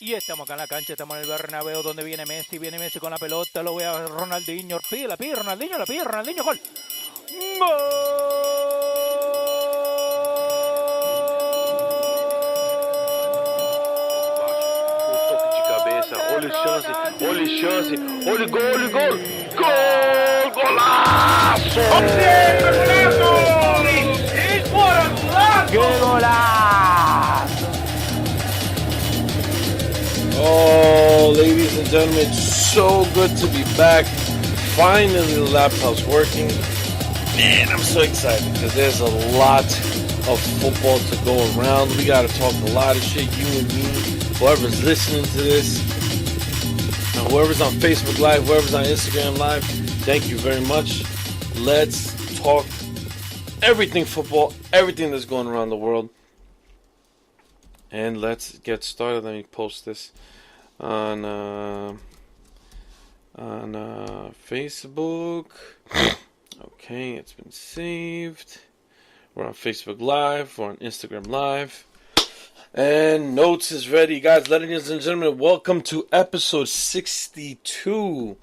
Y estamos acá en la cancha, estamos en el Bernabéu donde viene Messi con la pelota, lo ve a Ronaldinho, pide Ronaldinho, gol. Toque de cabeça, olha chance, olha gol! Gol! Golaço! ¡Qué golazo! Oh, ladies and gentlemen, it's so good to be back. Finally, the laptop's working. Man, I'm so excited because there's a lot of football to go around. We got to talk a lot of shit, you and me, whoever's listening to this, whoever's on Facebook Live, whoever's on Instagram Live, thank you very much. Let's talk everything football, everything that's going around the world. And let's get started. Let me post this on Facebook. Okay, it's been saved. We're on Facebook Live. We're on Instagram Live. And notes is ready. Guys, ladies and gentlemen, welcome to episode 62.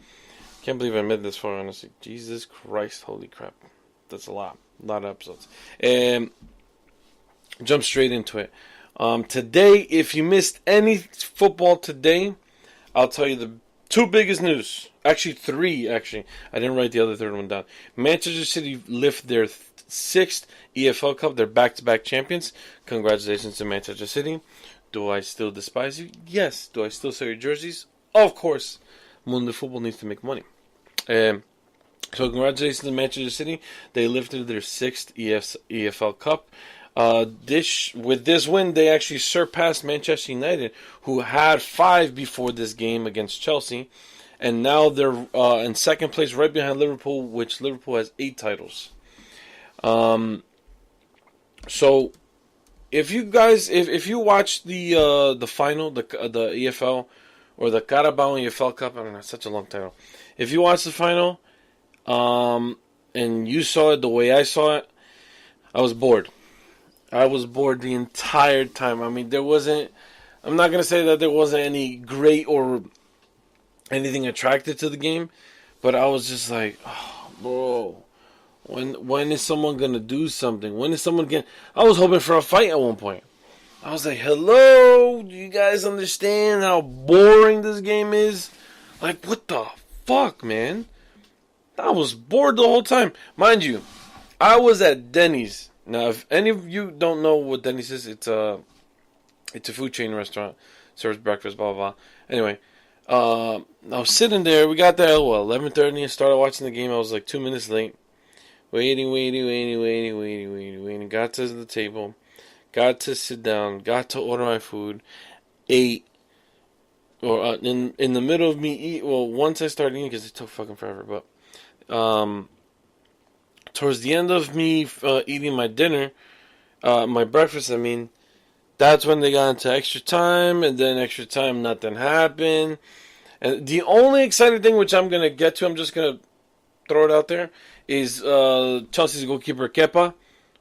Can't believe I made this far, honestly. Jesus Christ, holy crap. That's a lot of episodes. And jump straight into it. Today, if you missed any football today, I'll tell you the two biggest news. Actually, three, actually. I didn't write the other third one down. Manchester City lift their sixth EFL Cup. They're back-to-back champions. Congratulations to Manchester City. Do I still despise you? Yes. Do I still sell your jerseys? Of course. Mundo Futbol needs to make money. So congratulations to Manchester City. They lifted their sixth EFL Cup. With this win, they actually surpassed Manchester United, who had 5 before this game against Chelsea, and now they're in second place, right behind Liverpool, which Liverpool has 8 titles. So, if you guys, if you watch the final, the EFL or the Carabao EFL Cup, I don't know, it's such a long title. If you watch the final, and you saw it the way I saw it, I was bored. I was bored the entire time. I mean, I'm not going to say that there wasn't any great or anything attractive to the game, but I was just like, oh, bro, when is someone going to do something? When is someone going to... I was hoping for a fight at one point. I was like, hello, do you guys understand how boring this game is? Like, what the fuck, man? I was bored the whole time. Mind you, I was at Denny's. Now, if any of you don't know what Denny's is, it's a food chain restaurant, serves breakfast, blah blah blah. Anyway, I was sitting there. We got there at 11:30 and started watching the game. I was like 2 minutes late, waiting. Got to the table, got to sit down, got to order my food, ate. Or in the middle of me eat. Well, once I started eating, because it took fucking forever, but towards the end of me eating my dinner, my breakfast, I mean, that's when they got into extra time, and then extra time, nothing happened. And the only exciting thing, which I'm going to get to, I'm just going to throw it out there, is Chelsea's goalkeeper, Kepa,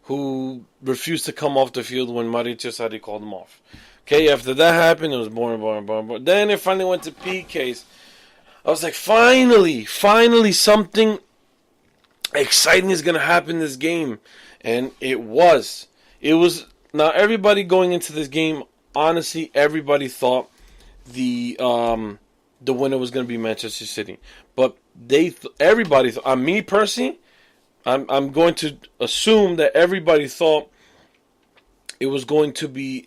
who refused to come off the field when Mauricio Sarri called him off. Okay, after that happened, it was boring. Then it finally went to PKs. I was like, finally, something exciting is going to happen in this game. And it was. Now, everybody going into this game, honestly, everybody thought the winner was going to be Manchester City. But everybody thought, me personally, I'm going to assume that everybody thought it was going to be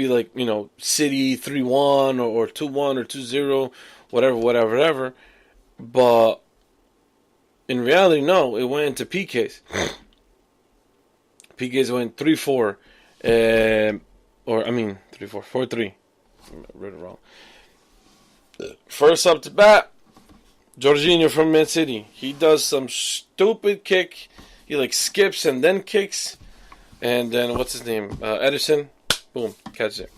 like, you know, City 3-1 or 2-1 or 2-0, whatever. But in reality, no, it went into PKs. PKs went 3-4, 4-3. I read it wrong. First up to bat, Jorginho from Man City. He does some stupid kick. He like skips and then kicks. And then, what's his name? Ederson. Boom, catch it.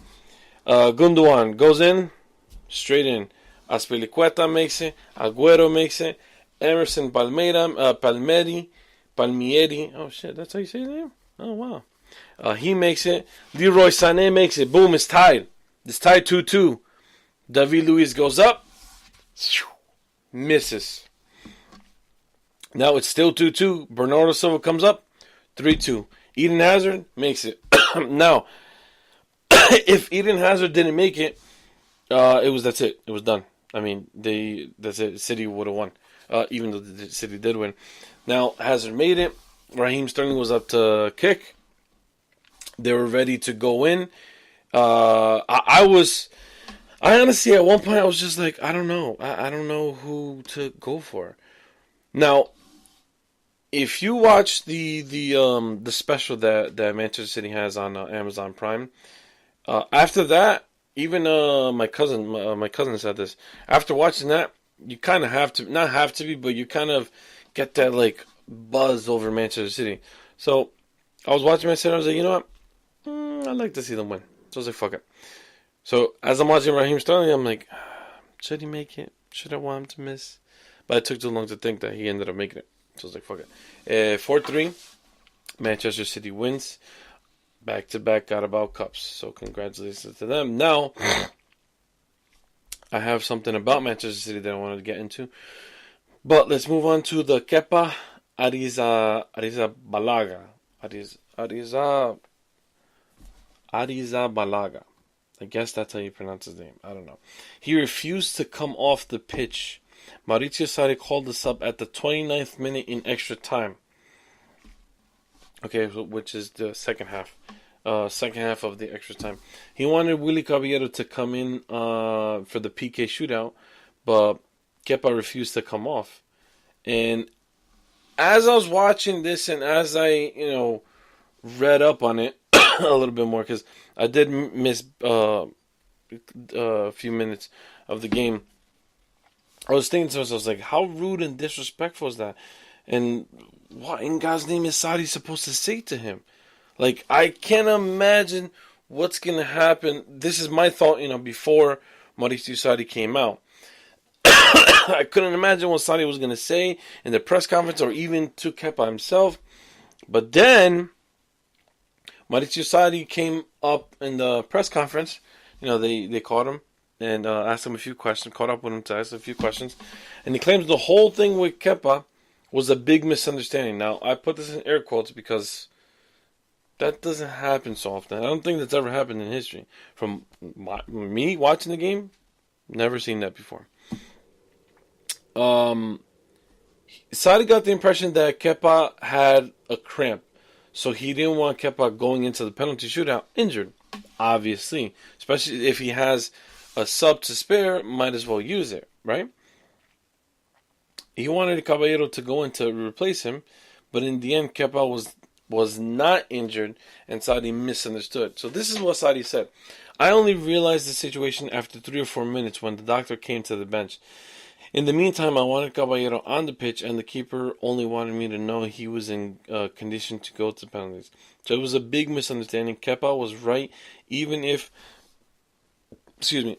Gundogan goes in, straight in. Azpilicueta makes it. Agüero makes it. Emerson Palmieri. Oh shit, that's how you say his name? Oh wow. He makes it. Leroy Sané makes it. Boom, it's tied. It's tied 2-2. David Luiz goes up. Misses. Now it's still 2-2. Bernardo Silva comes up. 3-2. Eden Hazard makes it. Now, if Eden Hazard didn't make it, that's it. It was done. I mean, that's it. City would have won, even though the City did win. Now, Hazard made it. Raheem Sterling was up to kick. They were ready to go in. I honestly, at one point, I was just like, I don't know. I don't know who to go for. Now, if you watch the special that Manchester City has on Amazon Prime, after that, even my cousin said this. After watching that, you kind of have to, not have to be, but you kind of get that like buzz over Manchester City. So I was watching Manchester City, I was like, you know what? I'd like to see them win. So I was like, fuck it. So as I'm watching Raheem Sterling, I'm like, should he make it? Should I want him to miss? But it took too long to think that he ended up making it. So I was like, fuck it. 4-3, Manchester City wins. Back-to-back Carabao Cups. So congratulations to them. Now, I have something about Manchester City that I wanted to get into. But let's move on to the Kepa Arrizabalaga. Arrizabalaga. I guess that's how you pronounce his name. I don't know. He refused to come off the pitch. Maurizio Sarri called the sub at the 29th minute in extra time. Okay, which is the second half. Second half of the extra time. He wanted Willy Caballero to come in for the PK shootout, but Kepa refused to come off. And as I was watching this and as I, read up on it a little bit more, because I did miss a few minutes of the game, I was thinking to myself, I was like, how rude and disrespectful is that? And what in God's name is Sarri supposed to say to him? Like, I can't imagine what's going to happen. This is my thought, before Mauricio Sarri came out. I couldn't imagine what Sarri was going to say in the press conference or even to Kepa himself. But then, Mauricio Sarri came up in the press conference. They caught him and asked him a few questions, caught up with him to ask a few questions. And he claims the whole thing with Kepa was a big misunderstanding. Now, I put this in air quotes because that doesn't happen so often. I don't think that's ever happened in history. From me watching the game, never seen that before. Sarri got the impression that Kepa had a cramp, so he didn't want Kepa going into the penalty shootout injured, obviously. Especially if he has a sub to spare, might as well use it, right? He wanted Caballero to go in to replace him, but in the end, Kepa was not injured, and Sarri misunderstood. So this is what Sarri said. I only realized the situation after 3 or 4 minutes when the doctor came to the bench. In the meantime, I wanted Caballero on the pitch, and the keeper only wanted me to know he was in condition to go to penalties. So it was a big misunderstanding. Kepa was right, even if... Excuse me.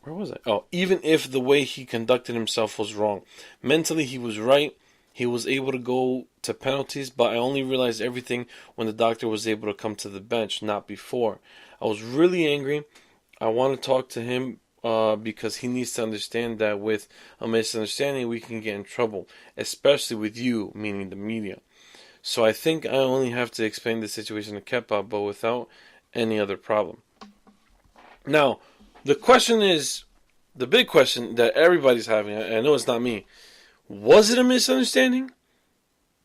Where was I? Oh, even if the way he conducted himself was wrong. Mentally, he was right. He was able to go to penalties, but I only realized everything when the doctor was able to come to the bench, not before. I was really angry. I want to talk to him because he needs to understand that with a misunderstanding, we can get in trouble, especially with you, meaning the media. So I think I only have to explain the situation to Kepa, but without any other problem. Now, the question is, the big question that everybody's having, I know it's not me, was it a misunderstanding?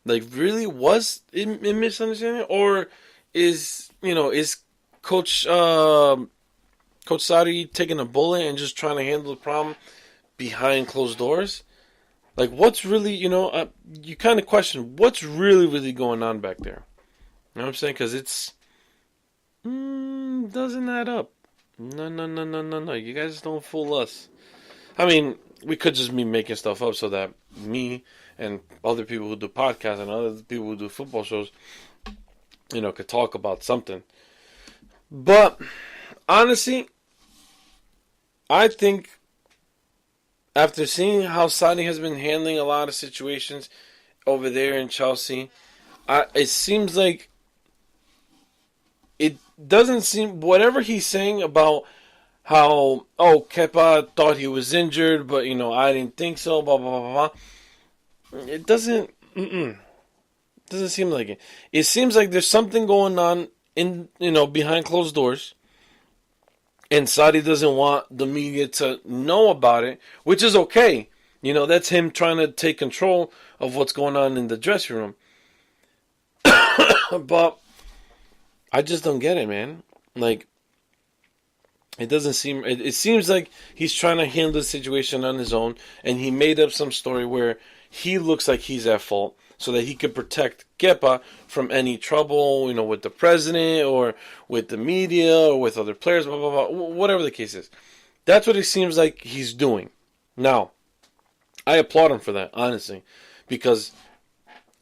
Like, really, was it a misunderstanding? Or is Coach Sarri taking a bullet and just trying to handle the problem behind closed doors? Like, what's really, you kind of question what's really going on back there. You know what I'm saying? Because it's, doesn't add up. No. You guys don't fool us. I mean, we could just be making stuff up so that me and other people who do podcasts and other people who do football shows, could talk about something. But, honestly, I think after seeing how Sarri has been handling a lot of situations over there in Chelsea, it seems like it doesn't seem, whatever he's saying about how, oh, Kepa thought he was injured, but, I didn't think so, blah, blah, blah, blah. It doesn't seem like it. It seems like there's something going on in, behind closed doors. And Saudi doesn't want the media to know about it, which is okay. That's him trying to take control of what's going on in the dressing room. But I just don't get it, man. Like, it doesn't seem... It seems like he's trying to handle the situation on his own, and he made up some story where he looks like he's at fault so that he could protect Kepa from any trouble, with the president or with the media or with other players, blah, blah, blah, whatever the case is. That's what it seems like he's doing. Now, I applaud him for that, honestly, because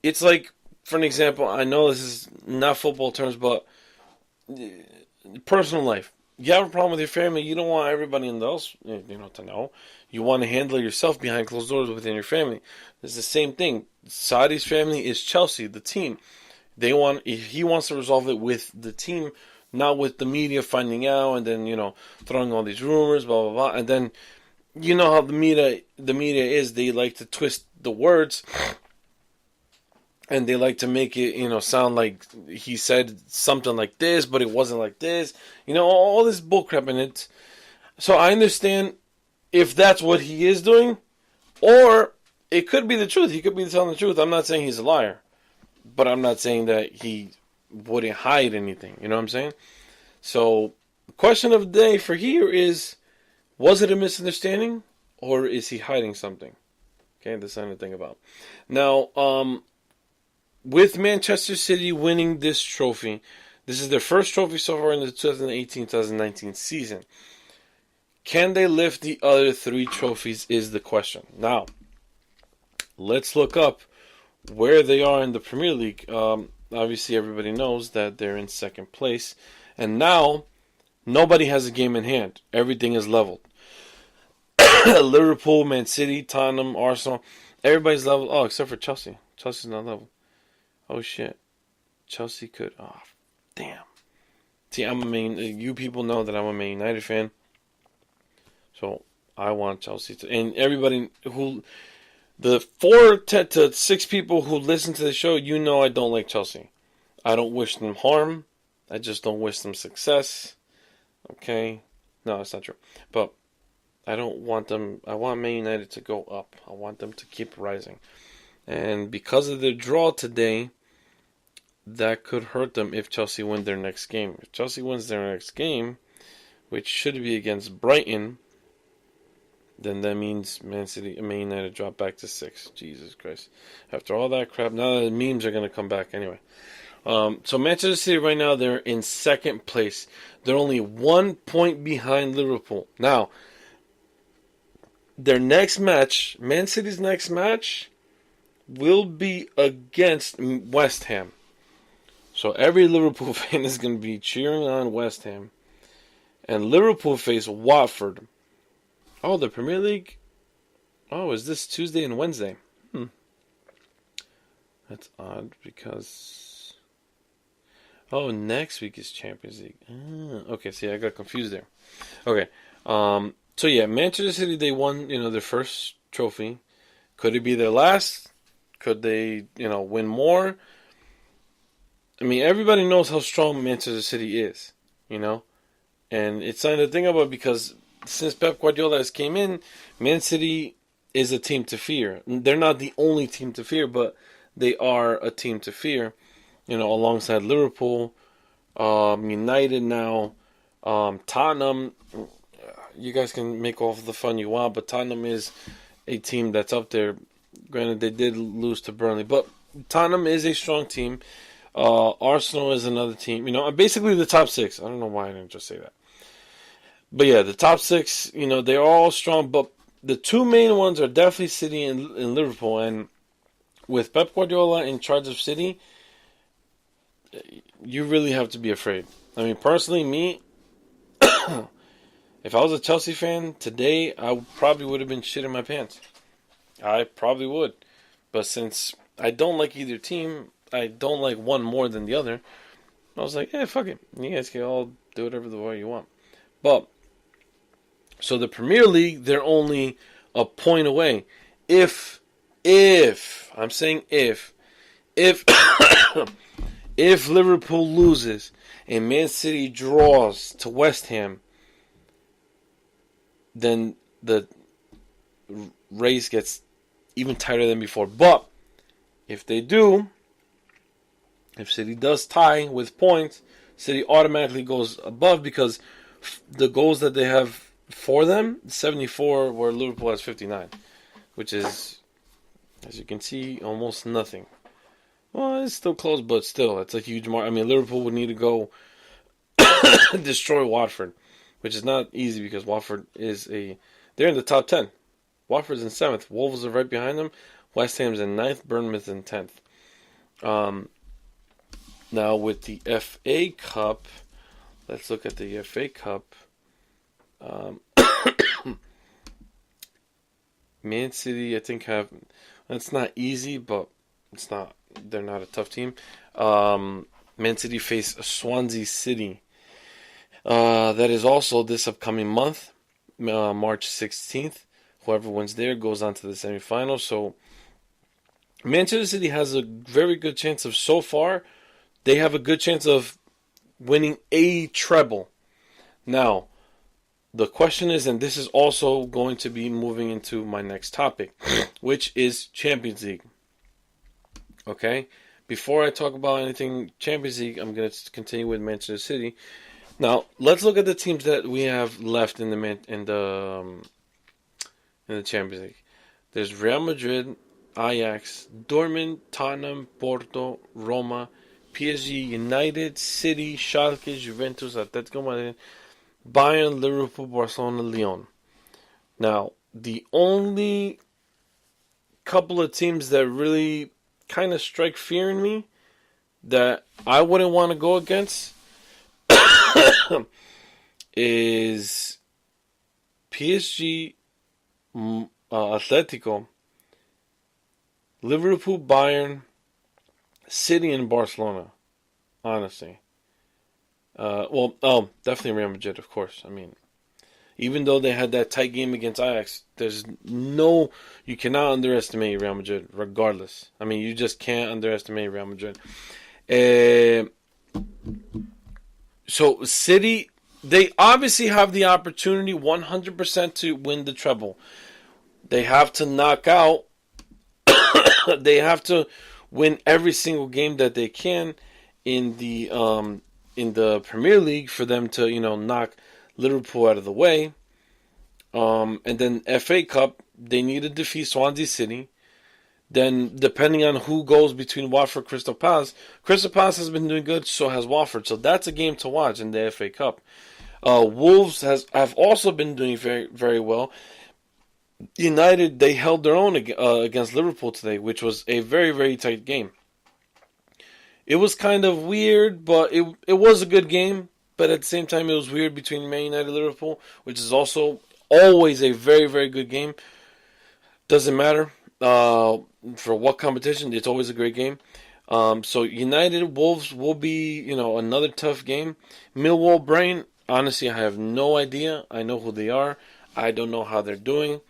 it's like, for an example, I know this is not football terms, but personal life. You have a problem with your family, you don't want everybody else, to know. You want to handle yourself behind closed doors within your family. It's the same thing. Saudi's family is Chelsea, the team. He wants to resolve it with the team, not with the media finding out and then, throwing all these rumors, blah, blah, blah. And then, how the media is, they like to twist the words. And they like to make it, sound like he said something like this, but it wasn't like this. All this bullcrap in it. So I understand if that's what he is doing, or it could be the truth. He could be telling the truth. I'm not saying he's a liar, but I'm not saying that he wouldn't hide anything. You know what I'm saying? So the question of the day for here is, was it a misunderstanding, or is he hiding something? Okay, that's another thing about. Now, with Manchester City winning this trophy, this is their first trophy so far in the 2018-2019 season. Can they lift the other 3 trophies is the question. Now, let's look up where they are in the Premier League. Obviously, everybody knows that they're in second place. And now, nobody has a game in hand. Everything is leveled. Liverpool, Man City, Tottenham, Arsenal. Everybody's leveled. Oh, except for Chelsea. Chelsea's not leveled. Oh, shit. Chelsea could... Oh, damn. See, you people know that I'm a Man United fan. So, I want Chelsea to... And everybody who... The 4 to 6 people who listen to the show, I don't like Chelsea. I don't wish them harm. I just don't wish them success. Okay? No, that's not true. But I don't want them... I want Man United to go up. I want them to keep rising. And because of their draw today, that could hurt them if Chelsea win their next game. If Chelsea wins their next game, which should be against Brighton, then that means Man United drop back to 6. Jesus Christ. After all that crap, now the memes are going to come back anyway. So Manchester City right now, they're in second place. They're only 1 point behind Liverpool. Now, their next match, Man City's next match, will be against West Ham. So every Liverpool fan is going to be cheering on West Ham. And Liverpool face Watford. Oh, the Premier League? Oh, is this Tuesday and Wednesday? That's odd because... Oh, next week is Champions League. Okay, see, I got confused there. Okay, so yeah, Manchester City, they won, their first trophy. Could it be their last? Could they, win more? I mean, everybody knows how strong Manchester City is, and it's something to think about because since Pep Guardiola has came in, Man City is a team to fear. They're not the only team to fear, but they are a team to fear, alongside Liverpool, United now, Tottenham. You guys can make all the fun you want, but Tottenham is a team that's up there. Granted, they did lose to Burnley, but Tottenham is a strong team. Arsenal is another team. Basically the top 6. I don't know why I didn't just say that. But yeah, the top 6, they're all strong, but the 2 main ones are definitely City and Liverpool. And with Pep Guardiola in charge of City, you really have to be afraid. I mean, personally, me, if I was a Chelsea fan today, I probably would have been shitting my pants. I probably would. But since I don't like either team, I don't like one more than the other, I was like, fuck it. You guys can all do whatever the way you want. But, so the Premier League, they're only a point away. If, I'm saying if Liverpool loses and Man City draws to West Ham, then the race gets even tighter than before. But if they do, if City does tie with points, City automatically goes above because the goals that they have for them, 74, where Liverpool has 59, which is, as you can see, almost nothing. Well, it's still close, but still, it's a huge mark. I mean, Liverpool would need to go destroy Watford, which is not easy because Watford they're in the top 10. Watford's in 7th. Wolves are right behind them. West Ham's in 9th. Bournemouth's in 10th. Now with the FA Cup, let's look at the FA Cup. Man City, I think it's not easy, but they're not a tough team. Man City face Swansea City. That is also this upcoming month, March 16th. Whoever wins there goes on to the semifinals. So Manchester City has a very good chance of, so far, they have a good chance of winning a treble. Now, the question is, and this is also going to be moving into my next topic, which is Champions League. Okay? Before I talk about anything Champions League, I'm going to continue with Manchester City. Now, let's look at the teams that we have left in the Champions League. There's Real Madrid, Ajax, Dortmund, Tottenham, Porto, Roma, PSG, United, City, Schalke, Juventus, Atletico Madrid, Bayern, Liverpool, Barcelona, Lyon. Now, the only couple of teams that really kind of strike fear in me that I wouldn't want to go against is PSG, Atletico, Liverpool, Bayern, City, and Barcelona. Honestly. Definitely Real Madrid, of course. I mean, even though they had that tight game against Ajax, you cannot underestimate Real Madrid, regardless. I mean, you just can't underestimate Real Madrid. So, City, they obviously have the opportunity 100% to win the treble. They have to knock out, they have to win every single game that they can in the Premier League for them to, knock Liverpool out of the way. And then FA Cup, they need to defeat Swansea City. Then, depending on who goes between Watford and Crystal Palace has been doing good, so has Watford. So that's a game to watch in the FA Cup. Wolves have also been doing very, very well. United, they held their own against Liverpool today, which was a very, very tight game. It was kind of weird, but it was a good game. But at the same time, it was weird between Man United and Liverpool, which is also always a very, very good game. Doesn't matter for what competition, it's always a great game. So United, Wolves will be, another tough game. Millwall, Brain, honestly, I have no idea. I know who they are. I don't know how they're doing.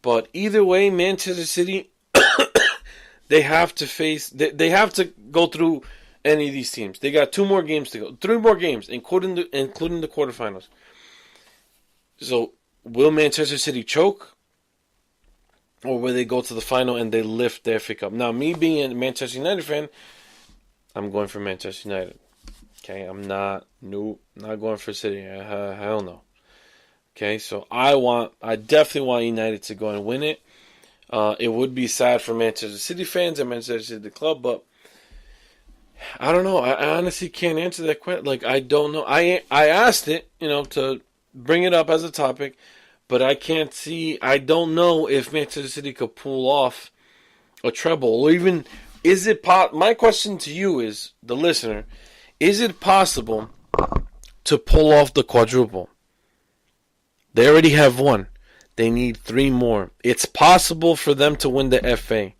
But either way, Manchester City, they have to go through any of these teams. They got 2 more games to go. 3 more games, including the quarterfinals. So, will Manchester City choke? Or will they go to the final and they lift the FA Cup? Now, me being a Manchester United fan, I'm going for Manchester United. Okay, I'm not going for City. Hell no. Okay, so I definitely want United to go and win it. It would be sad for Manchester City fans and Manchester City the club, but I don't know. I honestly can't answer that question. Like, I don't know. I asked it, to bring it up as a topic, but I can't see. I don't know if Manchester City could pull off a treble, or even my question to you is, the listener, is it possible to pull off the quadruple? They already have 1. They need 3 more. It's possible for them to win the FA.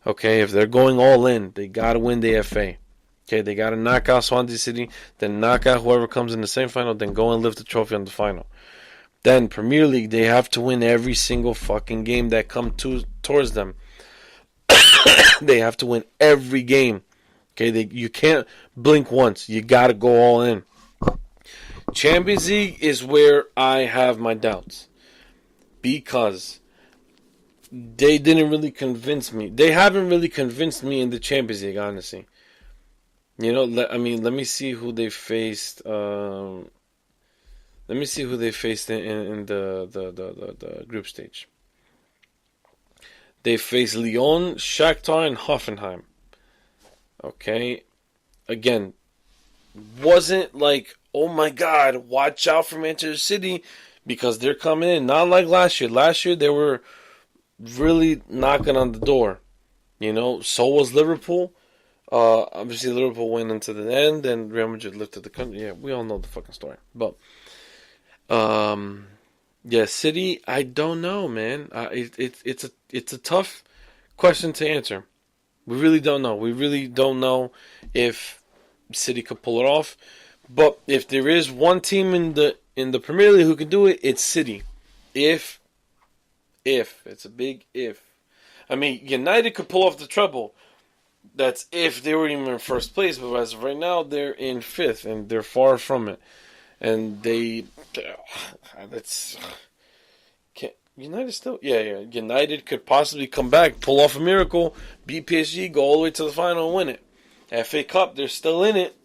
Okay, if they're going all in, they got to win the FA. Okay, they got to knock out Swansea City, then knock out whoever comes in the semi-final, then go and lift the trophy on the final. Then Premier League, they have to win every single fucking game that come towards them. They have to win every game. Okay, you can't blink once. You got to go all in. Champions League is where I have my doubts. Because they didn't really convince me. They haven't really convinced me in the Champions League, honestly. You know, let me see who they faced. Let me see who they faced in the group stage. They faced Lyon, Shakhtar, and Hoffenheim. Okay. Again, wasn't like, oh my God, watch out for Manchester City because they're coming in. Not like last year. Last year they were really knocking on the door. You know, so was Liverpool. Obviously Liverpool went into the end and Real Madrid lifted the country. Yeah, we all know the fucking story. But yeah, City, I don't know, man. It's a tough question to answer. We really don't know. We really don't know if City could pull it off. But if there is one team in the Premier League who can do it, it's City. If it's a big if. I mean, United could pull off the treble. That's if they were even in first place. But as of right now, they're in fifth, and they're far from it. And United still, yeah. United could possibly come back, pull off a miracle, beat PSG, go all the way to the final, and win it. FA Cup, they're still in it.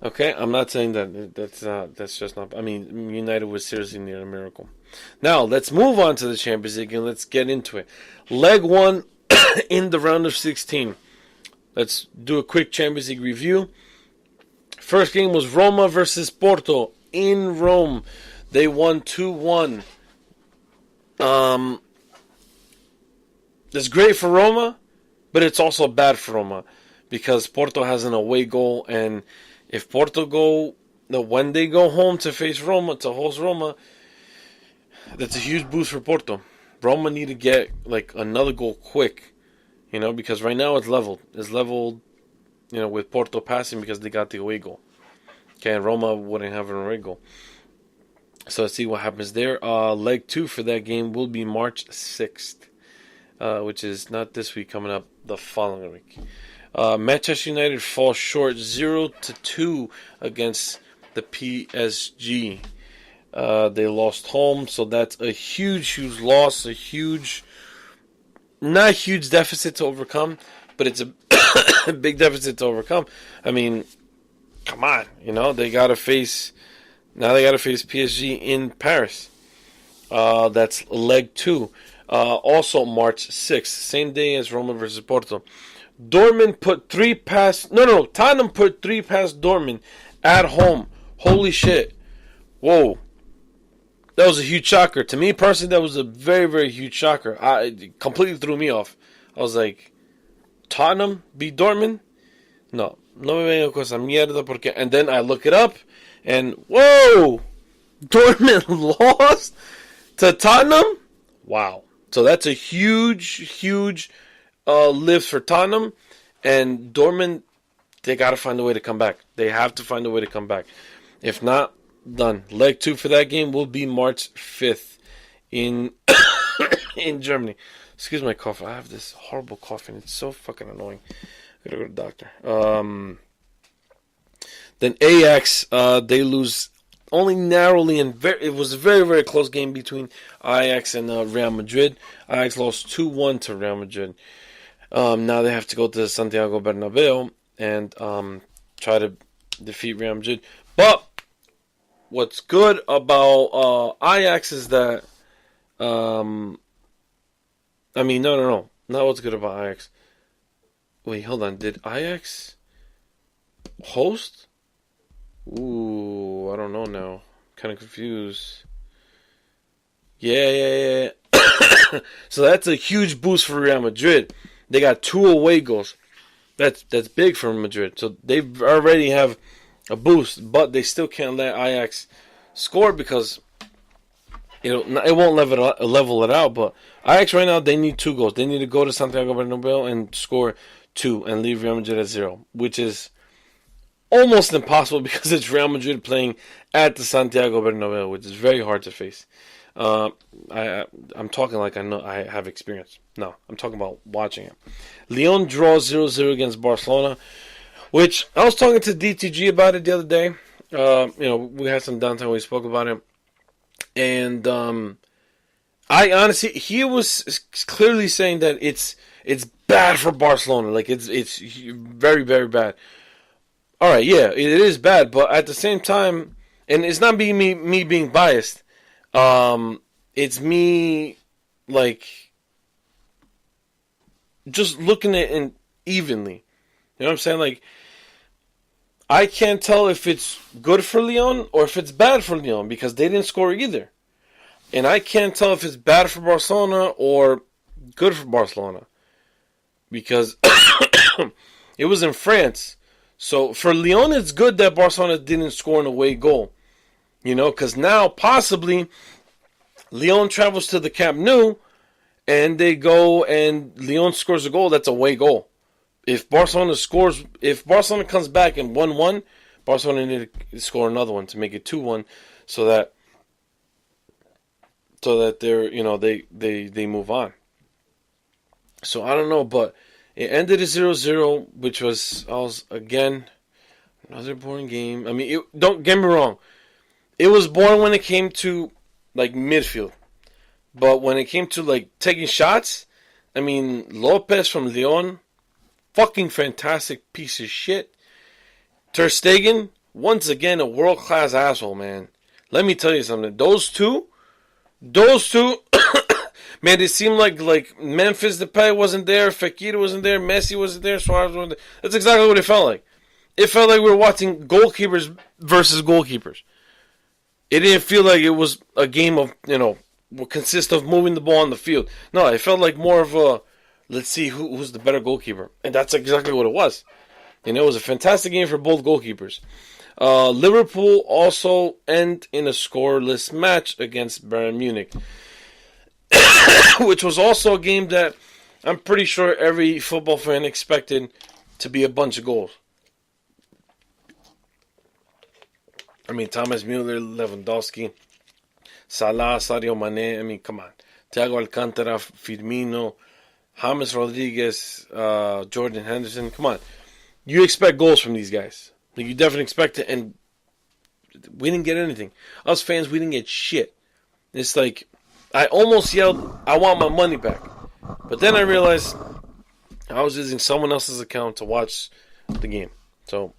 Okay, I'm not saying that. That's just not. I mean, United was seriously near a miracle. Now let's move on to the Champions League and let's get into it. Leg 1 in the round of 16. Let's do a quick Champions League review. First game was Roma versus Porto in Rome. They won 2-1. It's great for Roma, but it's also bad for Roma because Porto has an away goal, and if Porto when they go home to face Roma, to host Roma, that's a huge boost for Porto. Roma need to get like another goal quick, because right now it's leveled. It's leveled, with Porto passing because they got the away goal. Okay, and Roma wouldn't have an away goal. So let's see what happens there. Leg 2 for that game will be March 6th, which is not this week, coming up the following week. Manchester United fall short 0-2 against the PSG. They lost home, so that's a huge loss, not a huge deficit to overcome, but it's a big deficit to overcome. I mean, come on, they gotta face PSG in Paris. That's leg 2. Also March 6th, same day as Roma versus Porto. Dortmund put 3 past. Tottenham put 3 past Dortmund at home. Holy shit! Whoa, that was a huge shocker to me personally. That was a very, very huge shocker. It completely threw me off. I was like, Tottenham beat Dortmund? No me vengo con esa mierda porque. And then I look it up, and whoa, Dortmund lost to Tottenham. Wow. So that's a huge lift for Tottenham, and Dortmund, they got to find a way to come back. They have to find a way to come back. If not, done. Leg 2 for that game will be March 5th in Germany. Excuse my cough. I have this horrible cough, and it's so fucking annoying. I gotta go to the doctor. Then Ajax, they lose only narrowly, and it was a very, very close game between Ajax and Real Madrid. Ajax lost 2-1 to Real Madrid. Now they have to go to Santiago Bernabeu and try to defeat Real Madrid. But what's good about Ajax is that, no. Not what's good about Ajax. Wait, hold on. Did Ajax host? Ooh, I don't know now. Kind of confused. Yeah. So that's a huge boost for Real Madrid. They got 2 away goals. That's big for Madrid. So they already have a boost, but they still can't let Ajax score because it won't level it out. But Ajax right now, they need 2 goals. They need to go to Santiago Bernabeu and score 2 and leave Real Madrid at 0, which is almost impossible because it's Real Madrid playing at the Santiago Bernabeu, which is very hard to face. I'm talking like I know I have experience. No, I'm talking about watching it. Lyon draws 0-0 against Barcelona, which I was talking to DTG about it the other day. We had some downtime. We spoke about it, and I honestly, he was clearly saying that it's bad for Barcelona. Like it's very, very bad. All right, yeah, it is bad, but at the same time, and it's not being me being biased. It's me like just looking at it evenly. You know what I'm saying? Like I can't tell if it's good for Lyon or if it's bad for Lyon because they didn't score either. And I can't tell if it's bad for Barcelona or good for Barcelona because it was in France. So for Lyon, it's good that Barcelona didn't score an away goal. Because now possibly Lyon travels to the Camp Nou and they go and Lyon scores a goal. That's a away goal. If Barcelona comes back and 1-1, Barcelona need to score another one to make it 2-1, so that they're they move on. So I don't know, but it ended at 0-0, which was again another boring game. I mean, don't get me wrong, it was boring when it came to like midfield, but when it came to like taking shots, I mean Lopez from Lyon. Fucking fantastic piece of shit. Ter Stegen, once again, a world-class asshole, man. Let me tell you something. Those two, man, it seemed like Memphis Depay wasn't there, Fekir wasn't there, Messi wasn't there, Suarez wasn't there. That's exactly what it felt like. It felt like we were watching goalkeepers versus goalkeepers. It didn't feel like it was a game of, what consists of moving the ball on the field. No, it felt like more of a, let's see who's the better goalkeeper. And that's exactly what it was. It was a fantastic game for both goalkeepers. Liverpool also end in a scoreless match against Bayern Munich. Which was also a game that I'm pretty sure every football fan expected to be a bunch of goals. I mean, Thomas Müller, Lewandowski, Salah, Sadio Mane. I mean, come on. Thiago Alcantara, Firmino, James Rodriguez, Jordan Henderson. Come on. You expect goals from these guys. Like, you definitely expect it, and we didn't get anything. Us fans, we didn't get shit. It's like, I almost yelled, I want my money back. But then I realized I was using someone else's account to watch the game. So,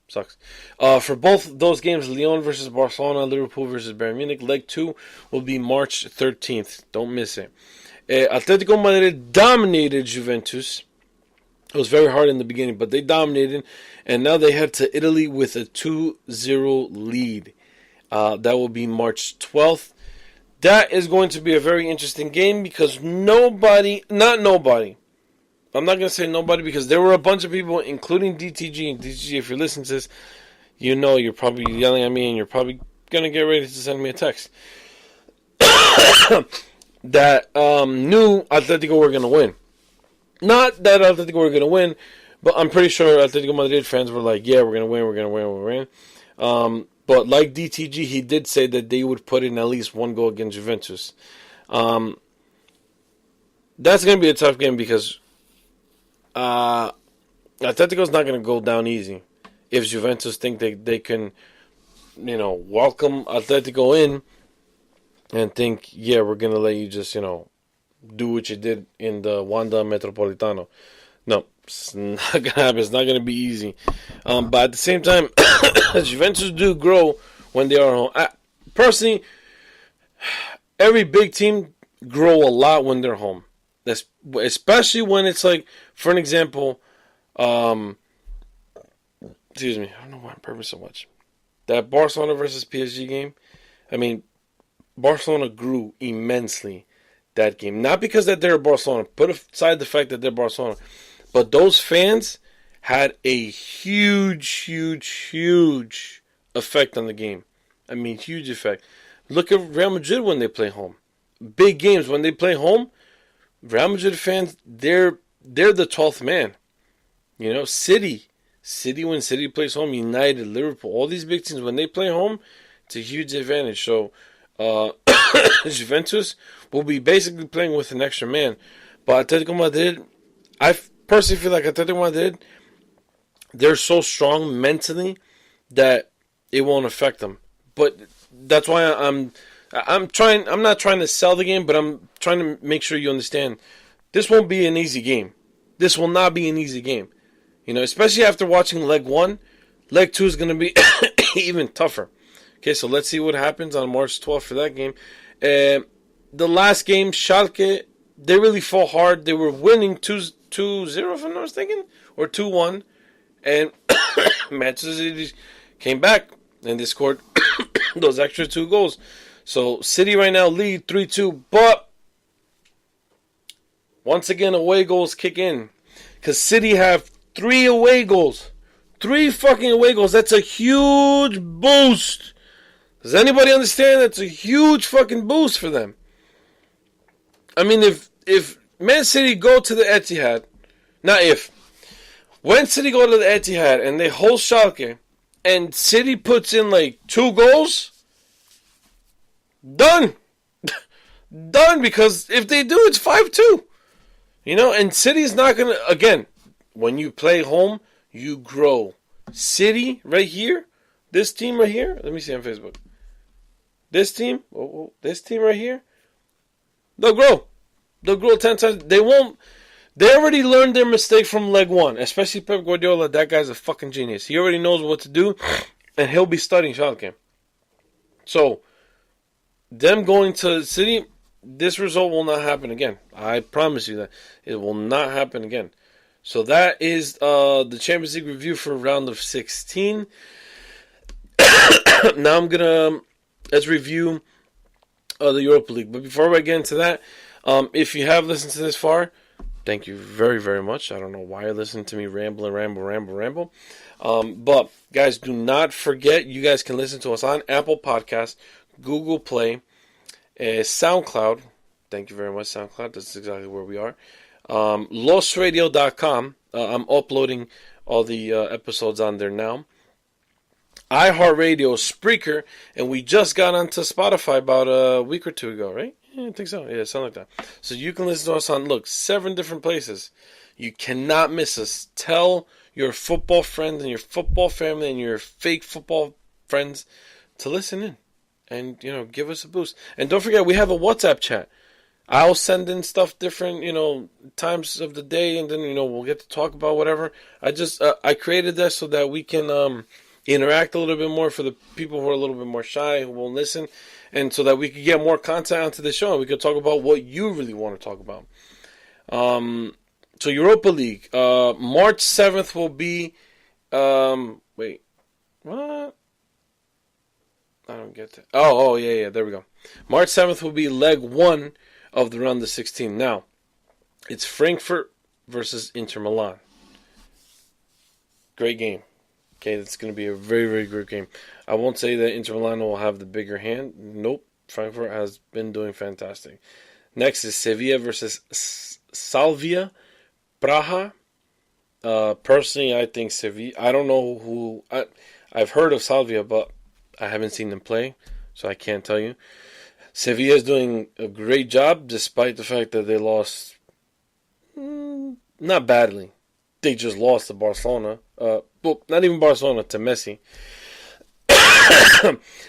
sucks. For both those games, Lyon versus Barcelona, Liverpool versus Bayern Munich, leg 2 will be March 13th. Don't miss it. Atletico Madrid dominated Juventus. It was very hard in the beginning, but they dominated, and now they head to Italy with a 2-0 lead. That will be March 12th. That is going to be a very interesting game because I'm not going to say nobody because there were a bunch of people, including DTG. And DTG, if you're listening to this, you're probably yelling at me and you're probably going to get ready to send me a text. That knew Atletico were going to win. Not that Atletico were going to win, but I'm pretty sure Atletico Madrid fans were like, yeah, we're going to win, we're going to win, we're going to win. But like DTG, he did say that they would put in at least one goal against Juventus. That's going to be a tough game because Atletico's not going to go down easy. If Juventus think they can, welcome Atletico in and think, yeah, we're going to let you just, do what you did in the Wanda Metropolitano. No, it's not going to happen. It's not going to be easy. But at the same time, Juventus do grow when they are home. Personally, every big team grow a lot when they're home. Especially when it's like, for an example, excuse me, I don't know why I'm purpose so much. That Barcelona versus PSG game, I mean, Barcelona grew immensely that game. Not because that they're Barcelona. Put aside the fact that they're Barcelona. But those fans had a huge effect on the game. I mean, huge effect. Look at Real Madrid when they play home. Big games, when they play home, Real Madrid fans, they're they're the 12th man. You know, City when City plays home, United, Liverpool, all these big teams, when they play home, it's a huge advantage. So Juventus will be basically playing with an extra man. But Atletico Madrid, I personally feel like Atletico Madrid, they're so strong mentally that it won't affect them. But that's why I'm not trying to sell the game, but I'm trying to make sure you understand this won't be an easy game. This will not be an easy game. You know, especially after watching leg 1, leg 2 is going to be even tougher. Okay, so let's see what happens on March 12th for that game. The last game, Schalke, they really fought hard. They were winning 2-0, if I'm not mistaken, or 2-1. And Manchester City came back, and they scored those extra 2 goals. So City right now lead 3-2, but once again, away goals kick in. Because City have 3 away goals. 3 fucking away goals. That's a huge boost. Does anybody understand? That's a huge fucking boost for them. I mean, if Man City go to the Etihad, when City go to the Etihad and they host Schalke, and City puts in like 2 goals, done. Done, because if they do, it's 5-2. You know, and City's not going to, again, when you play home, you grow. City, right here, this team right here, let me see on Facebook. This team right here, they'll grow. They'll grow 10 times. They already learned their mistake from leg 1, especially Pep Guardiola. That guy's a fucking genius. He already knows what to do, and he'll be studying Schalke. So, them going to City, this result will not happen again. I promise you that. It will not happen again. So that is the Champions League review for round of 16. Now let's review the Europa League. But before I get into that, if you have listened to this far, thank you very, very much. I don't know why you're listening to me ramble. But guys, do not forget, you guys can listen to us on Apple Podcasts, Google Play, SoundCloud. Thank you very much, SoundCloud. That's exactly where we are. LosRadio.com. I'm uploading all the episodes on there now. iHeartRadio, Spreaker, and we just got onto Spotify about a week or 2 ago, right? Yeah, I think so. Yeah, something like that. So you can listen to us on, 7 different places. You cannot miss us. Tell your football friends and your football family and your fake football friends to listen in and, give us a boost. And don't forget, we have a WhatsApp chat. I'll send in stuff different, times of the day, and then, we'll get to talk about whatever. I created that so that we can interact a little bit more for the people who are a little bit more shy, who won't listen, and so that we could get more content onto the show, and we could talk about what you really want to talk about. So Europa League, March 7th will be, wait, what? I don't get that. Oh, yeah, there we go. March 7th will be leg 1 of the round of 16. Now, it's Frankfurt versus Inter Milan. Great game. Okay, it's going to be a very, very great game. I won't say that Inter Milan will have the bigger hand. Nope. Frankfurt has been doing fantastic. Next is Sevilla versus Slavia Praha. Personally, I think Sevilla. I don't know who. I've heard of Slavia, but I haven't seen them play, so I can't tell you. Sevilla is doing a great job, despite the fact that they lost not badly. They just lost to Barcelona. Well, not even Barcelona, to Messi.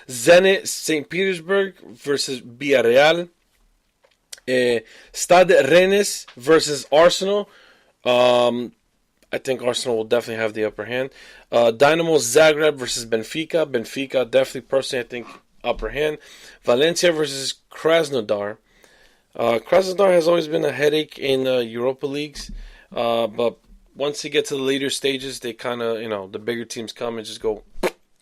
Zenit St. Petersburg versus Villarreal. Stade Rennes versus Arsenal. I think Arsenal will definitely have the upper hand. Dynamo Zagreb versus Benfica. Benfica definitely, personally, I think, upper hand. Valencia versus Krasnodar. Krasnodar has always been a headache in Europa Leagues. But once you get to the later stages, they kind of, the bigger teams come and just go,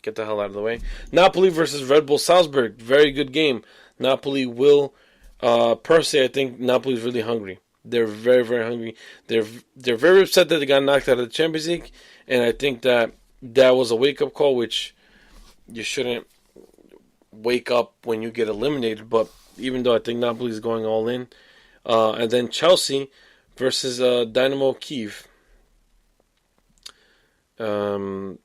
get the hell out of the way. Napoli versus Red Bull Salzburg. Very good game. Napoli will, personally, I think Napoli is really hungry. They're very, very hungry. They're very upset that they got knocked out of the Champions League. And I think that was a wake-up call, which you shouldn't wake up when you get eliminated. But even though I think Napoli is going all in. And then Chelsea versus Dynamo Kiev. I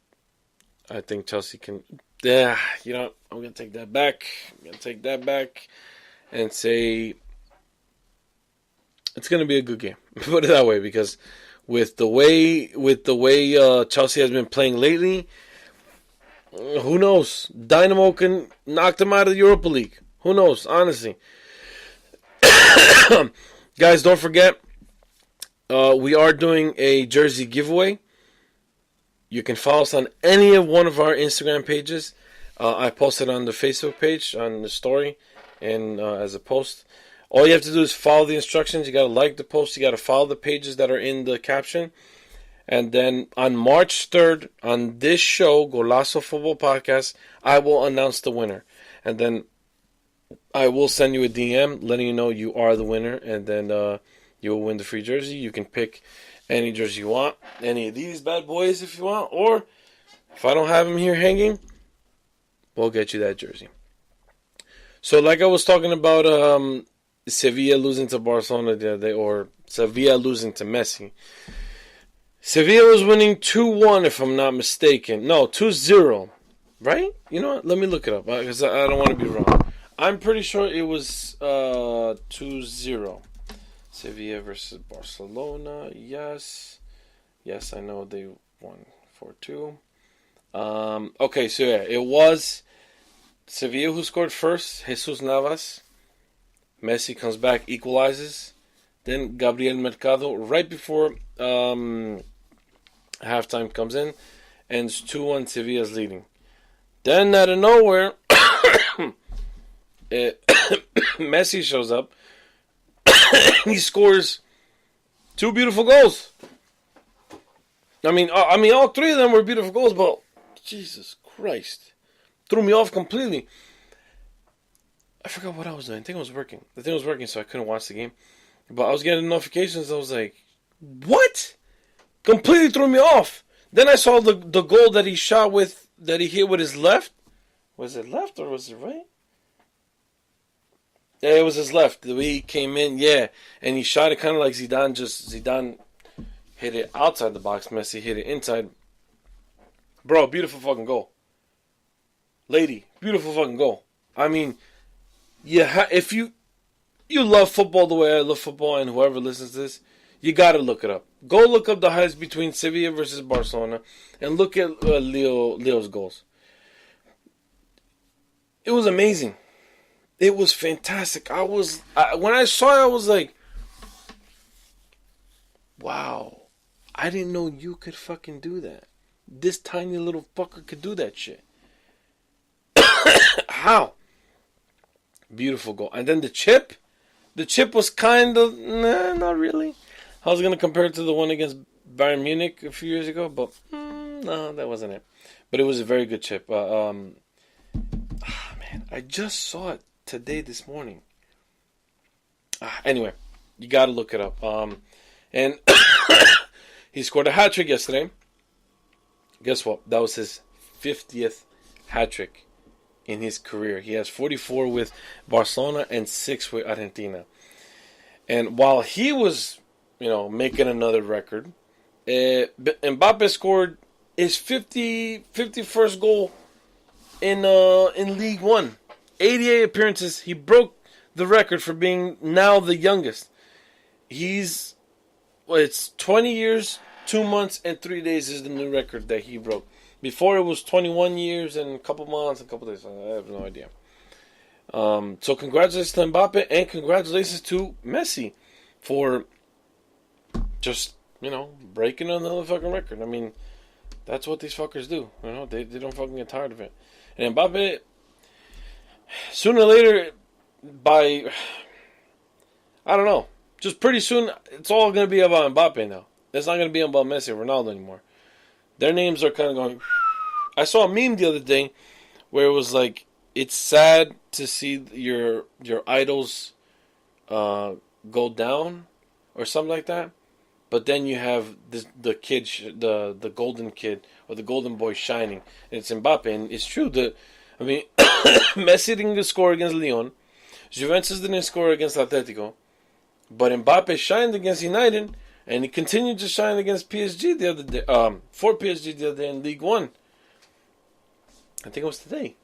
think Chelsea can. Yeah, you know, I'm gonna take that back. And say it's gonna be a good game. Put it that way, because with the way Chelsea has been playing lately, who knows? Dynamo can knock them out of the Europa League. Who knows? Honestly, guys, don't forget we are doing a jersey giveaway. You can follow us on any of one of our Instagram pages. I posted on the Facebook page, on the story, and as a post. All you have to do is follow the instructions. You got to like the post. You got to follow the pages that are in the caption. And then on March 3rd, on this show, Golazo Football Podcast, I will announce the winner. And then I will send you a DM letting you know you are the winner. And then you will win the free jersey. You can pick any jersey you want. Any of these bad boys if you want. Or if I don't have them here hanging, we'll get you that jersey. So like I was talking about Sevilla losing to Barcelona the other day, or Sevilla losing to Messi. Sevilla was winning 2-1 if I'm not mistaken. No, 2-0. Right? You know what? Let me look it up because I don't want to be wrong. I'm pretty sure it was 2-0. Sevilla versus Barcelona. Yes. Yes, I know they won 4-2. Okay, so yeah, it was Sevilla who scored first. Jesus Navas. Messi comes back, equalizes. Then Gabriel Mercado, right before halftime, comes in. And it's 2-1, Sevilla's leading. Then out of nowhere, Messi shows up. He scores 2 beautiful goals. I mean, all 3 of them were beautiful goals, but Jesus Christ, threw me off completely. I forgot what I was doing. I think it was working. The thing was working, so I couldn't watch the game. But I was getting notifications. I was like, what? Completely threw me off. Then I saw the goal that he shot with, that he hit with his left. Was it left or was it right? Yeah, it was his left. The way he came in, yeah. And he shot it kind of like Zidane. Zidane hit it outside the box. Messi hit it inside. Bro, beautiful fucking goal. Lady, beautiful fucking goal. I mean, if you love football the way I love football, and whoever listens to this, you gotta look it up. Go look up the highlights between Sevilla versus Barcelona, and look at Leo's goals. It was amazing. It was fantastic. When I saw it, I was like, wow, I didn't know you could fucking do that. This tiny little fucker could do that shit. How? Beautiful goal. And then the chip was kind of, not really. I was going to compare it to the one against Bayern Munich a few years ago, but no, that wasn't it. But it was a very good chip. Man, I just saw it this morning. Anyway, you got to look it up. And he scored a hat-trick yesterday. Guess what? That was his 50th hat-trick in his career. He has 44 with Barcelona and 6 with Argentina. And while he was, making another record, Mbappe scored his 51st goal in League One. 88 appearances. He broke the record for being now the youngest. It's 20 years, 2 months, and 3 days is the new record that he broke. Before it was 21 years and a couple months and a couple days. I have no idea. So congratulations to Mbappe and congratulations to Messi for just, breaking another fucking record. I mean, that's what these fuckers do. They don't fucking get tired of it. And Mbappe, sooner or later, I don't know, just pretty soon, it's all going to be about Mbappe now. It's not going to be about Messi or Ronaldo anymore. Their names are kind of going. I saw a meme the other day where it was like, it's sad to see your idols go down or something like that, but then you have the kid, the golden kid or the golden boy shining. And it's Mbappe, and it's true that Messi didn't score against Lyon, Juventus didn't score against Atletico, But Mbappe shined against United, and he continued to shine against PSG the other day. For PSG the other day in League One. I think it was today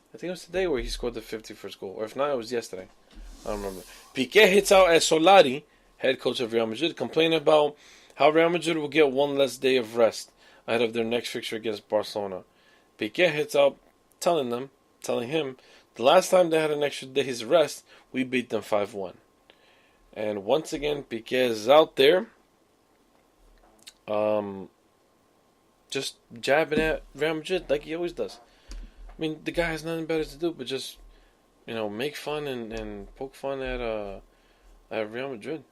where he scored the 51st goal. Or if not, it was yesterday. I don't remember. Piqué hits out at Solari, head coach of Real Madrid, complaining about how Real Madrid will get one less day of rest ahead of their next fixture against Barcelona. Piqué hits out, telling him, the last time they had an extra day's rest, we beat them 5-1. And once again, Piqué is out there, just jabbing at Real Madrid like he always does. I mean, the guy has nothing better to do but just, make fun and poke fun at Real Madrid.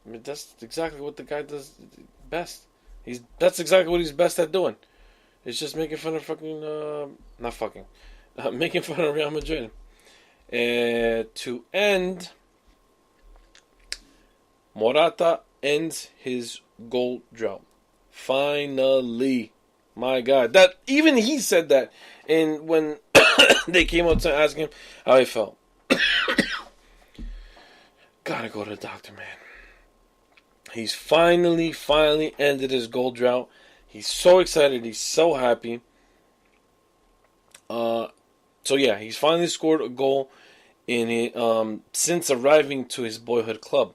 I mean, that's exactly what the guy does best. That's exactly what he's best at doing. It's just making fun of making fun of Real Madrid. To end, Morata ends his goal drought. Finally. My God. That even he said that. And when they came up to ask him how he felt. Gotta go to the doctor, man. He's finally ended his goal drought. He's so excited. He's so happy. He's finally scored a goal since arriving to his boyhood club,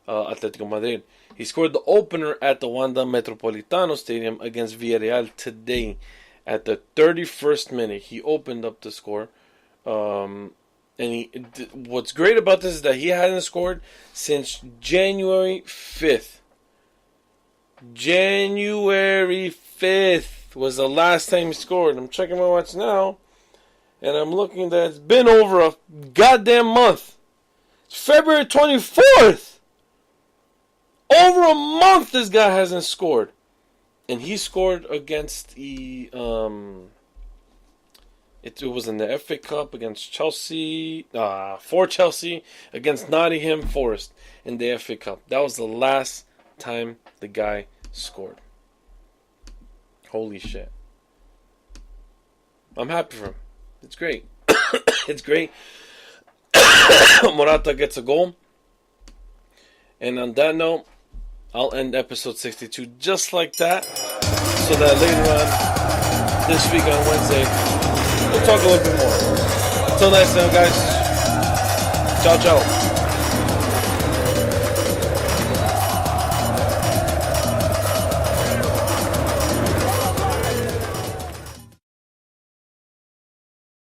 Atletico Madrid. He scored the opener at the Wanda Metropolitano Stadium against Villarreal today. At the 31st minute, he opened up the score. What's great about this is that he hadn't scored since January 5th. January 5th was the last time he scored. I'm checking my watch now, and I'm looking that it's been over a goddamn month. It's February 24th. Over a month this guy hasn't scored. And he scored against it was in the FA Cup against Chelsea, for Chelsea, against Nottingham Forest in the FA Cup. That was the last time the guy scored. Holy shit. I'm happy for him. It's great. It's great. Morata gets a goal. And on that note, I'll end episode 62 just like that, so that later on this week on Wednesday, we'll talk a little bit more. Until next time, guys. Ciao, ciao.